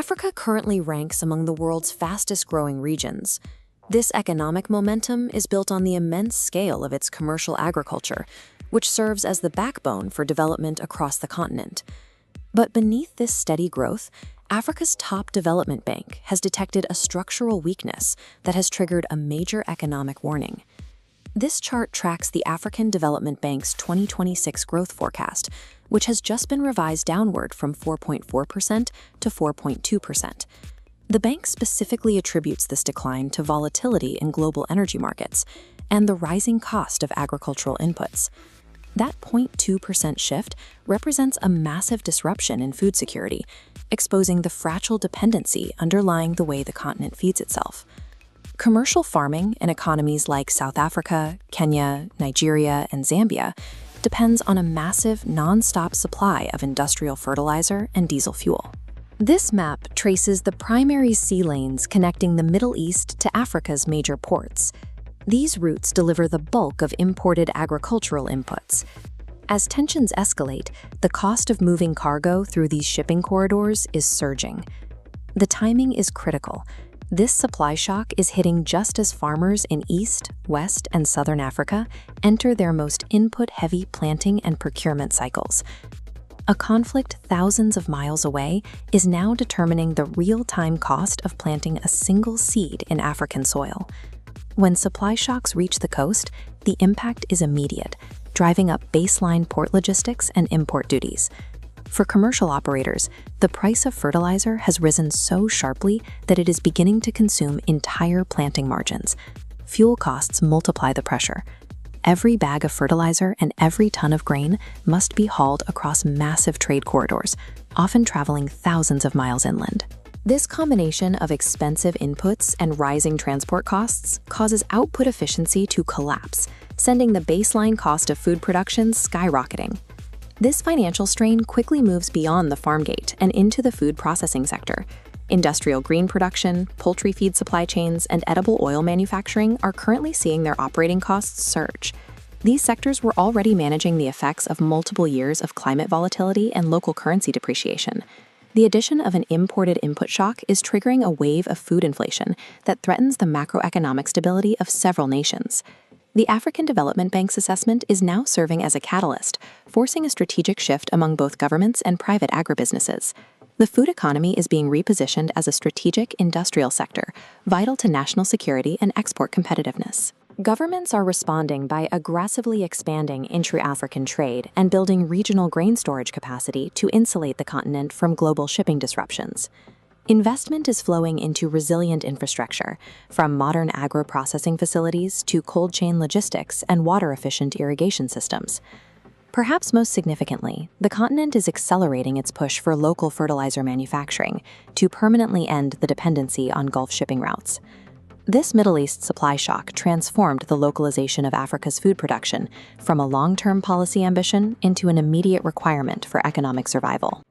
Africa currently ranks among the world's fastest-growing regions. This economic momentum is built on the immense scale of its commercial agriculture, which serves as the backbone for development across the continent. But beneath this steady growth, Africa's top development bank has detected a structural weakness that has triggered a major economic warning. This chart tracks the African Development Bank's 2026 growth forecast, which has just been revised downward from 4.4% to 4.2%. The bank specifically attributes this decline to volatility in global energy markets and the rising cost of agricultural inputs. That 0.2% shift represents a massive disruption in food security, exposing the fragile dependency underlying the way the continent feeds itself. Commercial farming in economies like South Africa, Kenya, Nigeria, and Zambia depends on a massive, non-stop supply of industrial fertilizer and diesel fuel. This map traces the primary sea lanes connecting the Middle East to Africa's major ports. These routes deliver the bulk of imported agricultural inputs. As tensions escalate, the cost of moving cargo through these shipping corridors is surging. The timing is critical. This supply shock is hitting just as farmers in East, West, and Southern Africa enter their most input-heavy planting and procurement cycles. A conflict thousands of miles away is now determining the real-time cost of planting a single seed in African soil. When supply shocks reach the coast, the impact is immediate, driving up baseline port logistics and import duties. For commercial operators, the price of fertilizer has risen so sharply that it is beginning to consume entire planting margins. Fuel costs multiply the pressure. Every bag of fertilizer and every ton of grain must be hauled across massive trade corridors, often traveling thousands of miles inland. This combination of expensive inputs and rising transport costs causes output efficiency to collapse, sending the baseline cost of food production skyrocketing. This financial strain quickly moves beyond the farm gate and into the food processing sector. Industrial grain production, poultry feed supply chains, and edible oil manufacturing are currently seeing their operating costs surge. These sectors were already managing the effects of multiple years of climate volatility and local currency depreciation. The addition of an imported input shock is triggering a wave of food inflation that threatens the macroeconomic stability of several nations. The African Development Bank's assessment is now serving as a catalyst, forcing a strategic shift among both governments and private agribusinesses. The food economy is being repositioned as a strategic industrial sector, vital to national security and export competitiveness. Governments are responding by aggressively expanding intra-African trade and building regional grain storage capacity to insulate the continent from global shipping disruptions. Investment is flowing into resilient infrastructure, from modern agro-processing facilities to cold chain logistics and water-efficient irrigation systems. Perhaps most significantly, the continent is accelerating its push for local fertilizer manufacturing to permanently end the dependency on Gulf shipping routes. This Middle East supply shock transformed the localization of Africa's food production from a long-term policy ambition into an immediate requirement for economic survival.